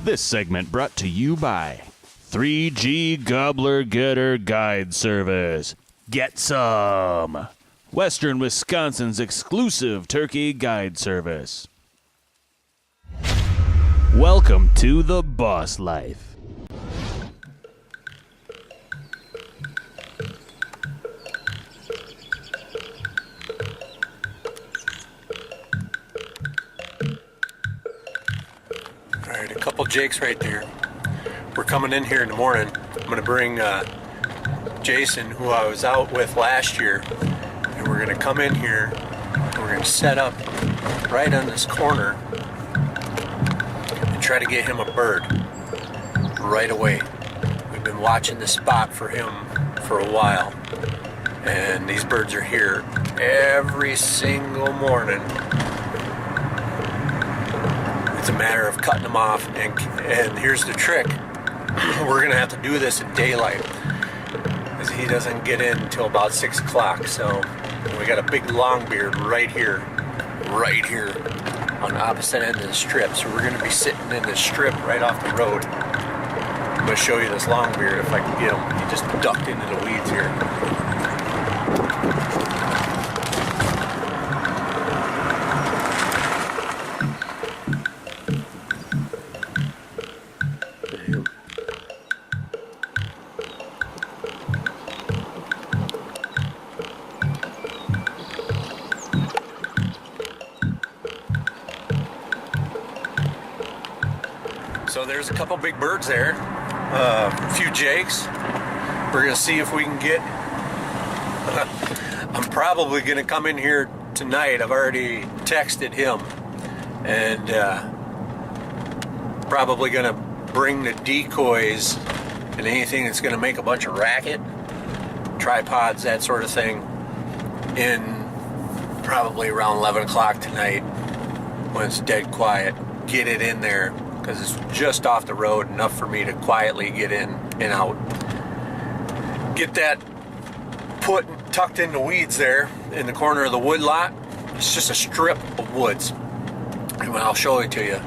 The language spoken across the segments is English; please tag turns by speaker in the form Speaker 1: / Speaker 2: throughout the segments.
Speaker 1: This segment brought to you by 3G Gobbler Getter Guide Service. Get some! Western Wisconsin's exclusive turkey guide service. Welcome to the Boss Life.
Speaker 2: Alright, a couple jakes right there. We're coming in here in the morning. I'm going to bring Jason, who I was out with last year, and we're going to come in here and we're going to set up right on this corner and try to get him a bird right away. We've been watching this spot for him for a while, and these birds are here every single morning. It's a matter of cutting them off, and here's the trick. We're going to have to do this in daylight, because he doesn't get in until about 6 o'clock. So we got a big longbeard right here on the opposite end of the strip. So we're going to be sitting in this strip right off the road. I'm going to show you this longbeard if I can get him. He just ducked into the weeds here. So there's a couple big birds there, a few jakes. We're gonna see if we can get, I'm probably gonna come in here tonight. I've already texted him, and probably gonna bring the decoys and anything that's gonna make a bunch of racket, tripods, that sort of thing, in probably around 11 o'clock tonight when it's dead quiet. Get it in there, because it's just off the road, enough for me to quietly get in and out. Get that tucked in the weeds there in the corner of the wood lot. It's just a strip of woods, and I'll show it to you.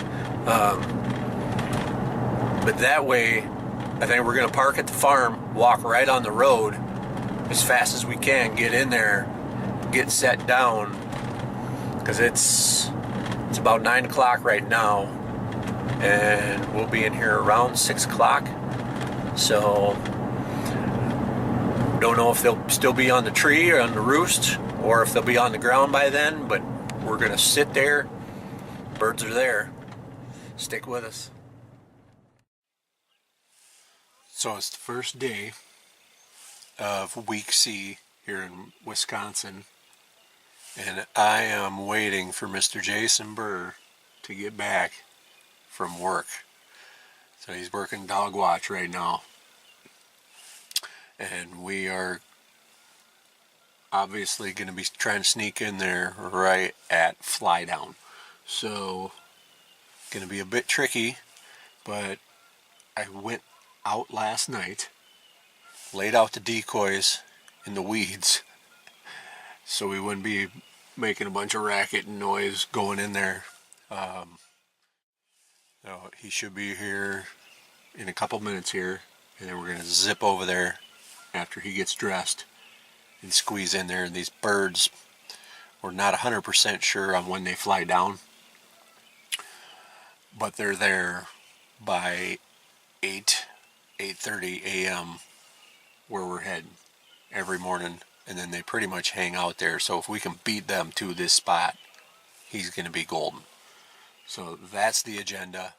Speaker 2: But that way, I think we're gonna park at the farm, walk right on the road as fast as we can, get in there, get set down, because it's about 9 o'clock right now, and we'll be in here around 6 o'clock. So don't know if they'll still be on the tree or on the roost, or if they'll be on the ground by then, but we're gonna sit there. Birds are there. Stick with us. So it's the first day of week C here in Wisconsin, and I am waiting for Mr. Jason Buhr to get back from work. So he's working dog watch right now, and we are obviously going to be trying to sneak in there right at fly down. So going to be a bit tricky, but I went out last night, laid out the decoys in the weeds so we wouldn't be making a bunch of racket and noise going in there. So he should be here in a couple minutes here, and then we're going to zip over there after he gets dressed and squeeze in there. And these birds, we're not 100% sure on when they fly down, but they're there by 8:30 a.m. where we're heading every morning, and then they pretty much hang out there. So if we can beat them to this spot, he's going to be golden. So that's the agenda.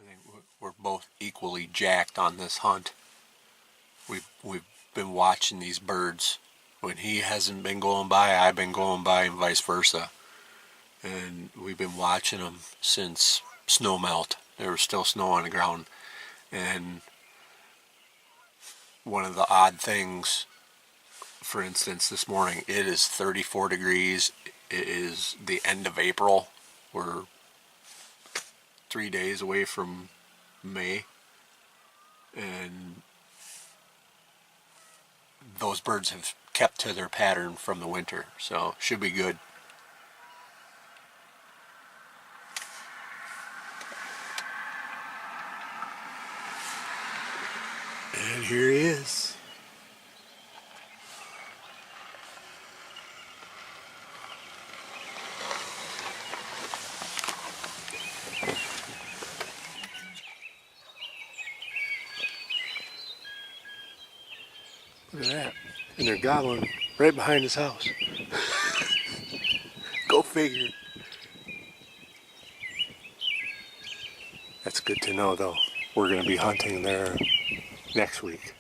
Speaker 2: I think we're both equally jacked on this hunt. We've been watching these birds. When he hasn't been going by, I've been going by, and vice versa. And we've been watching them since snow melt. There was still snow on the ground. And one of the odd things, for instance, this morning, it is 34 degrees. It is the end of April. We're 3 days away from May, and those birds have kept to their pattern from the winter, so should be good. at that. And they're gobbling right behind his house. Go figure. That's good to know though. We're going to be hunting there next week.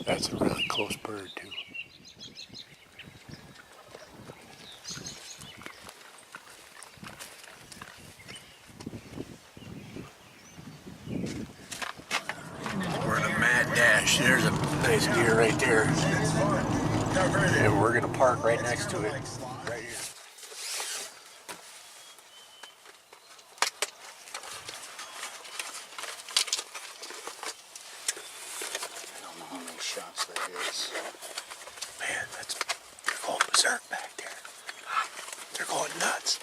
Speaker 2: That's a really close bird too. We're in a mad dash. There's a nice deer right there. And we're going to park right next to it. Right here.
Speaker 3: I don't know how many shots that is.
Speaker 2: Man, they're going berserk back there. They're going nuts.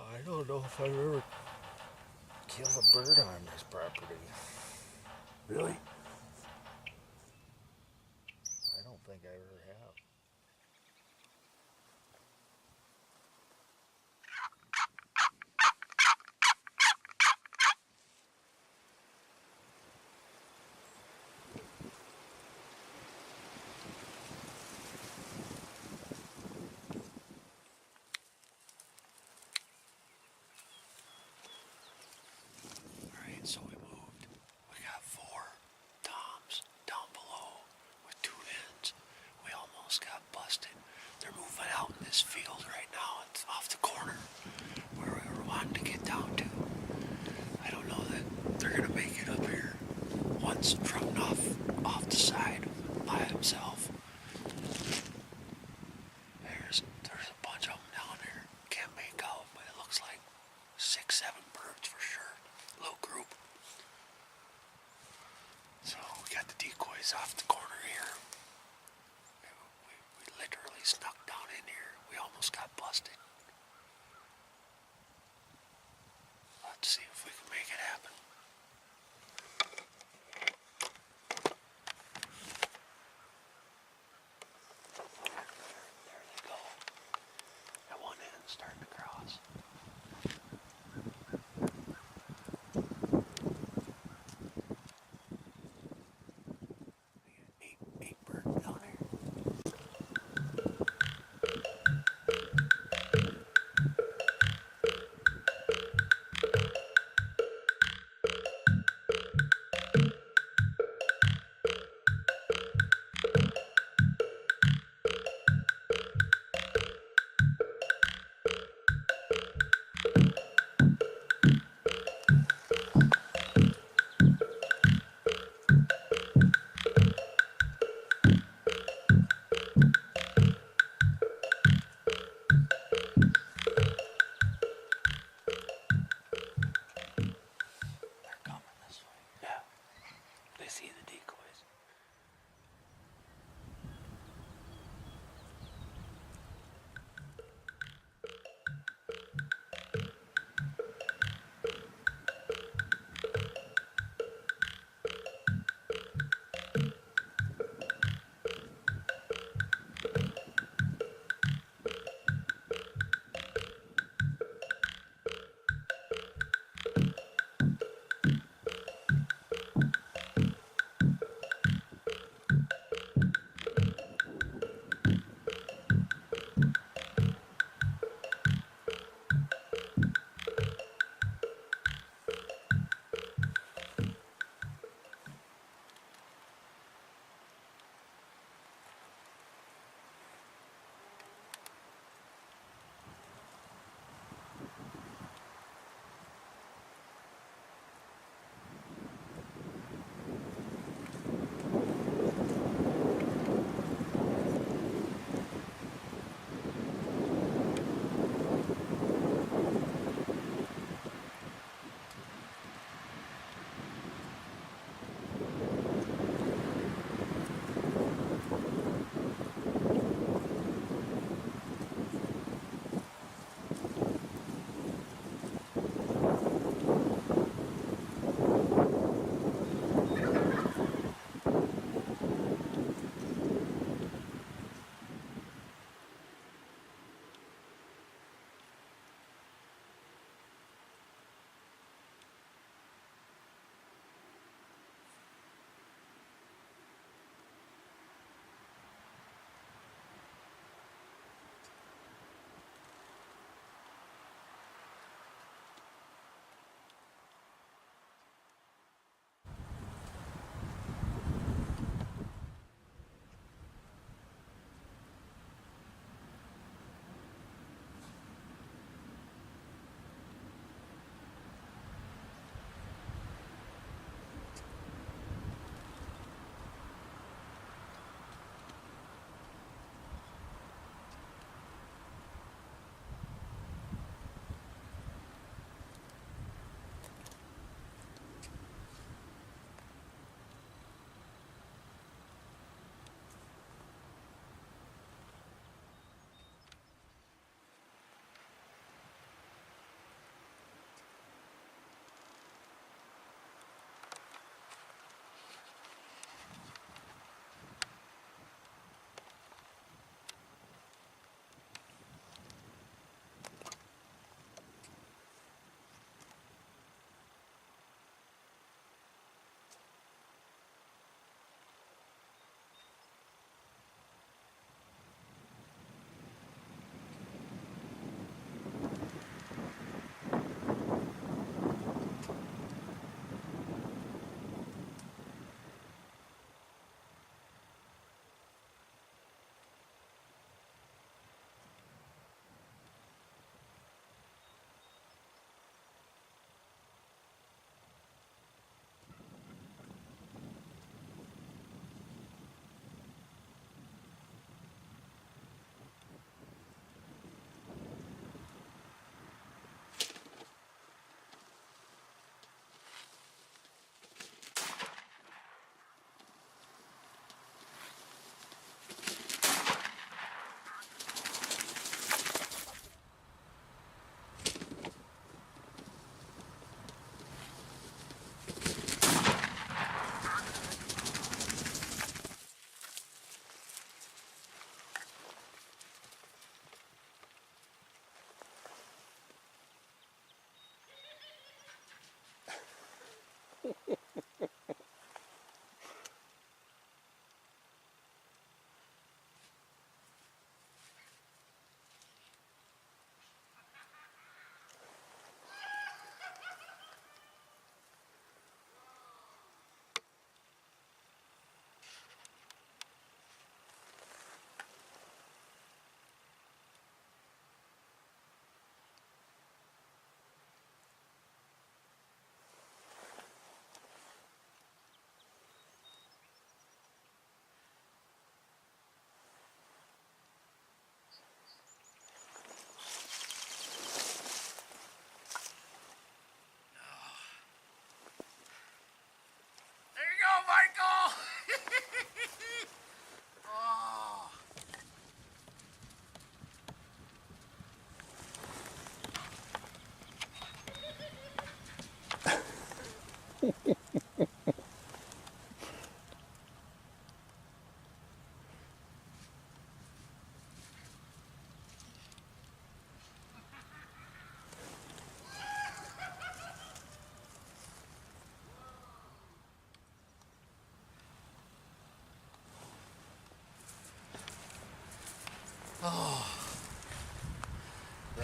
Speaker 3: I don't know if I've ever killed a bird on this property.
Speaker 2: Really?
Speaker 3: I don't think I ever have.
Speaker 2: Alright, so we moved. We got 4 toms down below with 2 hens. We almost got busted. They're moving out in this field right now. It's off the corner where we were wanting to get down to. I don't know that they're gonna make it up here. One's running off the side by himself. There's a bunch of them down there. Can't make out, but it looks like 6, 7 birds for sure. Little group. So we got the decoys off the corner here. We literally snuck down in here. We almost got busted. Let's see if we can make it happen. There they go. That one end's starting to cross.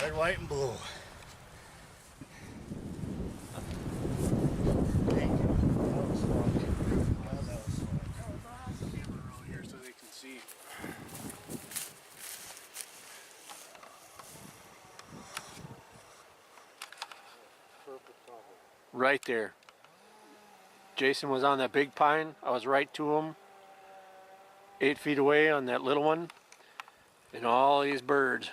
Speaker 3: Red, white, and blue. Thank you. That was fun. Well, that was fun.
Speaker 2: I'll put the camera around here so they can see.
Speaker 3: Perfect cover.
Speaker 2: Right there. Jason was on that big pine. I was right to him, 8 feet away on that little one. And all these birds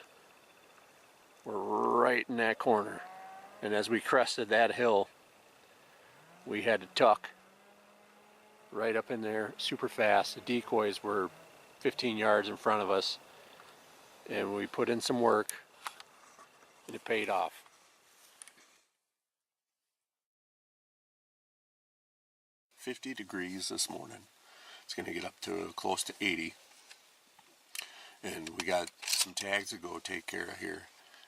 Speaker 2: were right in that corner. And as we crested that hill, we had to tuck right up in there super fast. The decoys were 15 yards in front of us. And we put in some work and it paid off. 50 degrees this morning. It's going to get up to close to 80. And we got some tags to go take care of here.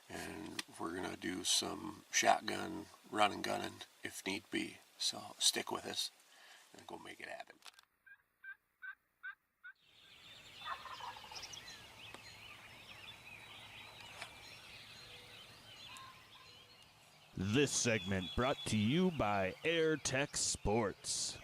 Speaker 2: And we're going to do some shotgun run and gunning if need be. So stick with us and go make it happen.
Speaker 1: This segment brought to you by AirTech Sports.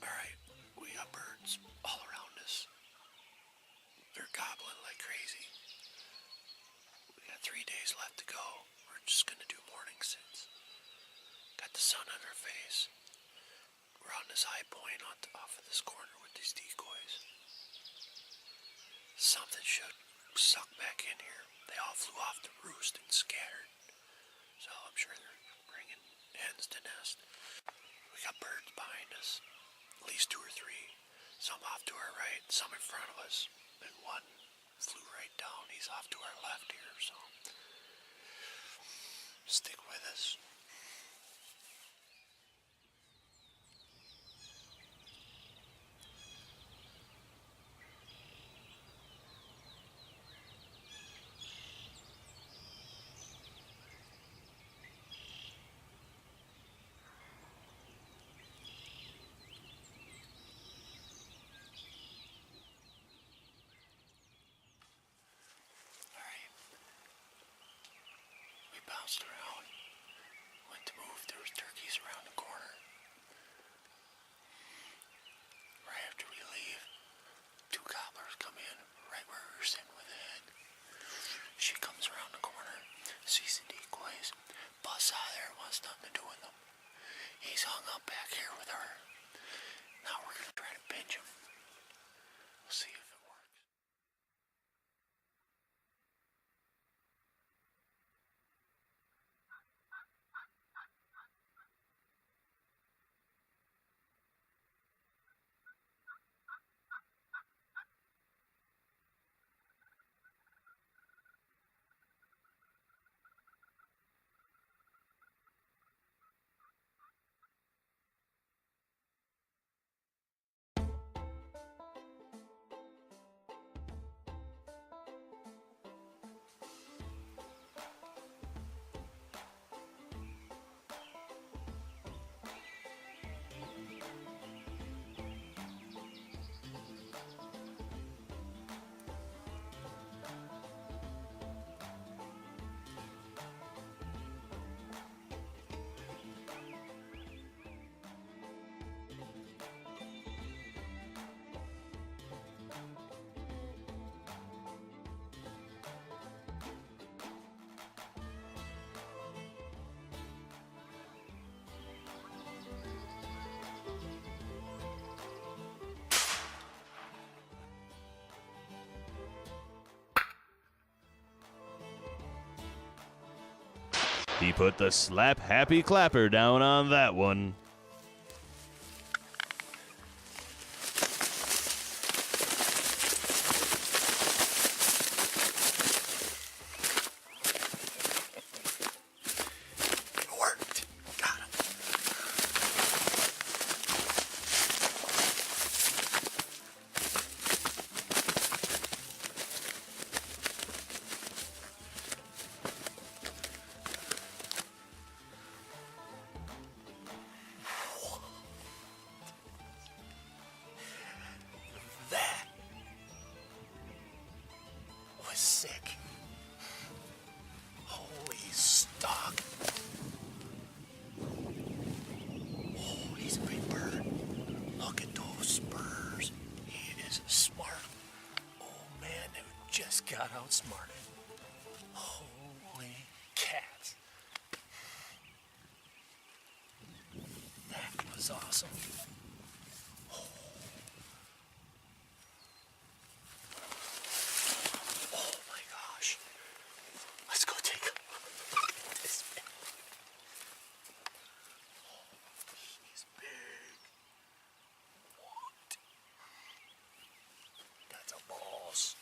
Speaker 2: Alright, we got birds all around us. They're gobbling like crazy. We got 3 days left to go. We're just gonna do morning sits. Got the sun on our face. We're on this high point off of this corner with these decoys. Something should suck back in here. They all flew off the roost and scattered. So I'm sure they're bringing hens to nest. We got birds behind us. At least 2 or 3. Some off to our right, some in front of us. And one flew right down. He's off to our left here, so stick with us. bounced around. Went to move. There was turkeys around the corner. Right after we leave, two gobblers come in right where we were sitting with the head. She comes around the corner, sees the decoys, busts out of there, wants nothing to do with them. He's hung up back here with her. Now we're going to try to pinch him. We'll see if it works.
Speaker 1: He put the slap happy clapper down on that one.
Speaker 2: It worked. Got him. That was sick. Holy stock. Oh, he's a big bird. Look at those spurs. He is smart. Oh man, they just got outsmarted. Holy cats. That was awesome. Oh my gosh. Let's go take a look at this man. Oh, he's big. What? That's a boss.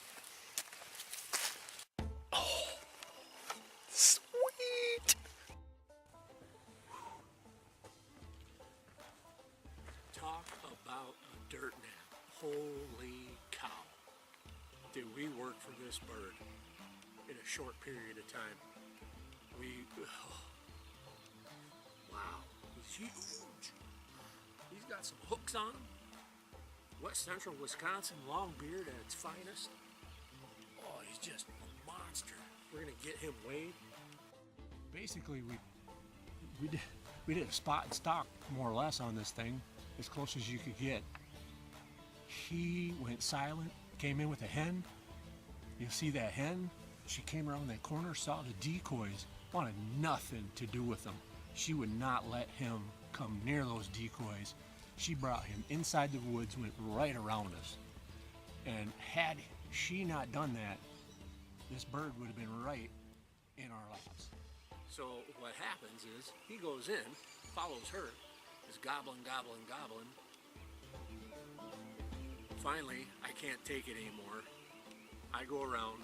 Speaker 2: Oh, sweet. Talk about a dirt nap. Holy cow. Did we work for this bird in a short period of time? Wow, he's huge. He's got some hooks on him. West Central Wisconsin long beard at its finest. Oh, he's just a monster. We're gonna get him weighed. Basically, we did a spot and stock more or less on this thing, as close as you could get. He went silent, came in with a hen. You see that hen? She came around that corner, saw the decoys, wanted nothing to do with them. She would not let him come near those decoys. She brought him inside the woods, went right around us. And had she not done that, this bird would have been right in our laps. So what happens is he goes in, follows her, is gobbling, gobbling, gobbling. Finally, I can't take it anymore. I go around.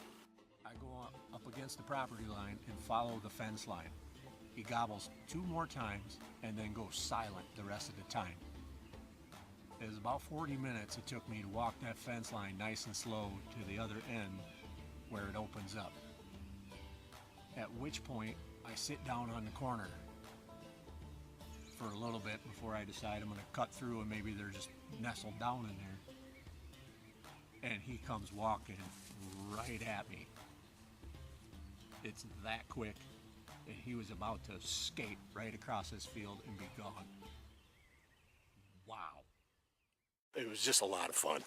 Speaker 2: I go up against the property line and follow the fence line. He gobbles 2 more times and then goes silent the rest of the time. It was about 40 minutes it took me to walk that fence line nice and slow to the other end where it opens up. At which point I sit down on the corner for a little bit before I decide I'm going to cut through and maybe they're just nestled down in there. And he comes walking right at me. It's that quick. and he was about to skate right across this field and be gone. Wow. It was just a lot of fun.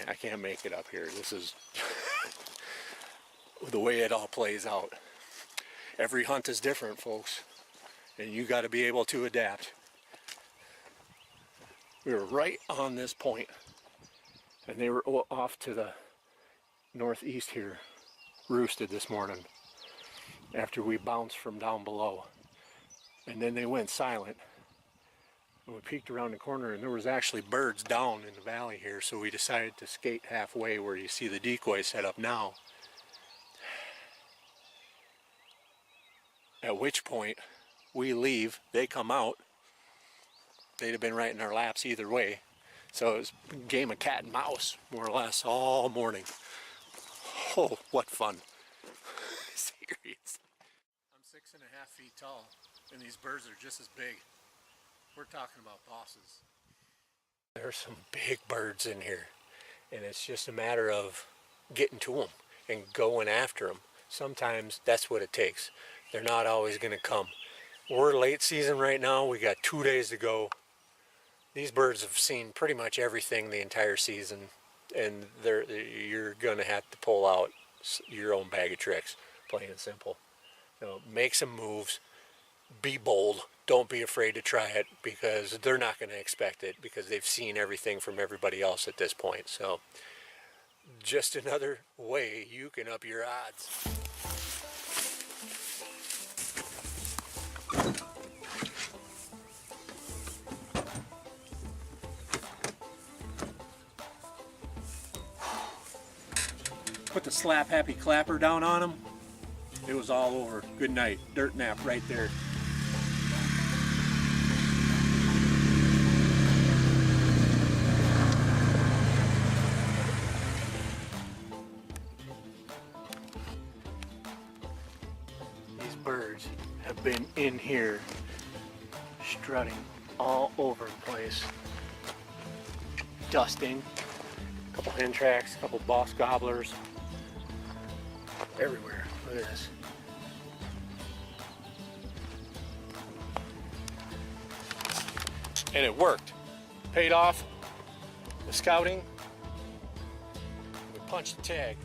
Speaker 2: I can't make it up here. This is the way it all plays out. Every hunt is different, folks, and you got to be able to adapt. We were right on this point, and they were off to the northeast here, roosted this morning after we bounced from down below, and then they went silent. And we peeked around the corner and there was actually birds down in the valley here, so we decided to skate halfway where you see the decoy set up now. At which point we leave, they come out. They'd have been right in our laps either way. So it was a game of cat and mouse, more or less, all morning. Oh, what fun. Seriously. I'm 6.5 feet tall, and these birds are just as big. We're talking about bosses. There's some big birds in here, and it's just a matter of getting to them and going after them. Sometimes that's what it takes. They're not always going to come. We're late season right now. We got 2 days to go. These birds have seen pretty much everything the entire season, and you're going to have to pull out your own bag of tricks, plain and simple. You know, make some moves, be bold. Don't be afraid to try it, because they're not going to expect it, because they've seen everything from everybody else at this point. So just another way you can up your odds. Put the slap happy clapper down on them. It was all over. Good night. Dirt nap right there. These birds have been in here strutting all over the place. Dusting. A couple hen tracks, a couple boss gobblers. Everywhere. Look at this. And it worked. Paid off. The scouting. We punched the tag.